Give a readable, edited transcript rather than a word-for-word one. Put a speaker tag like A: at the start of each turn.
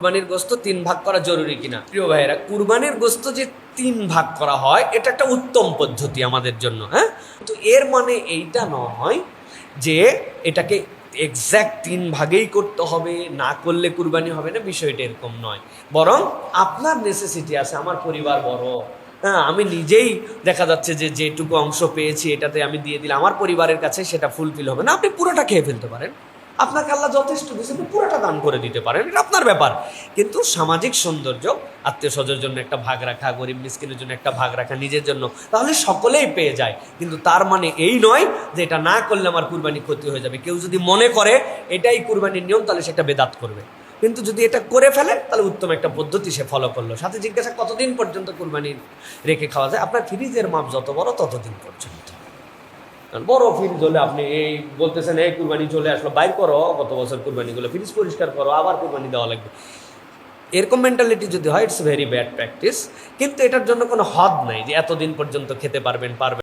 A: কুরবানির গোশত ৩ ভাগ করা জরুরি কিনা? প্রিয় ভাইয়েরা, কুরবানির গোশত যে ৩ ভাগ করা হয় এটা একটা উত্তম পদ্ধতি আমাদের জন্য, হ্যাঁ। কিন্তু এর মানে এইটা নয় যে এটাকে এক্স্যাক্ট ৩ ভাগেই করতে হবে, না করলে কুরবানি হবে না, বিষয়টা এরকম নয়। বরং আপনার নেসেসিটি আছে, আমার পরিবার বড়, হ্যাঁ, আমি নিজেই দেখা যাচ্ছে যে যেটুকু অংশ পেয়েছি এটাতে আমি দিয়ে দিলে আমার পরিবারের কাছে সেটা ফুলফিল হবে না, আপনি পুরোটা খেয়ে ফেলতে পারেন। আপনাকে আল্লাহ যথেষ্ট দিয়েছে, আপনি পুরোটা দান করে দিতে পারেন, এটা আপনার ব্যাপার। কিন্তু সামাজিক সৌন্দর্য, আত্মীয় স্বজনের জন্য একটা ভাগ রাখা, গরিব মিসকিনের জন্য একটা ভাগ রাখা, নিজের জন্য, তাহলে সকলেই পেয়ে যায়। কিন্তু তার মানে এই নয় যে এটা না করলে আমার কুরবানি ক্ষতি হয়ে যাবে। কেউ যদি মনে করে এটাই কুরবানির নিয়ম, তাহলে সেটা বেদাত করবে। কিন্তু যদি এটা করে ফেলে তাহলে উত্তম একটা পদ্ধতি সে ফলো করলো। সাথে জিজ্ঞাসা কতদিন পর্যন্ত কুরবানি রেখে খাওয়া যায়? আপনার ফ্রিজের মাপ যত বড় ততদিন পর্যন্ত। বড় ফ্রিজ হলে আপনি এই বলতেছেন এই কুরবানি চলে আসলো, বাইর করো গত বছর কুরবানিগুলো, ফ্রিজ পরিষ্কার করো, আবার কুরবানি দেওয়া লাগবে, এরকম মেন্টালিটি যদি হয়, ইটস ভেরি ব্যাড প্র্যাকটিস। কিন্তু এটার জন্য কোনো হদ নাই যে এতদিন পর্যন্ত খেতে পারবেন।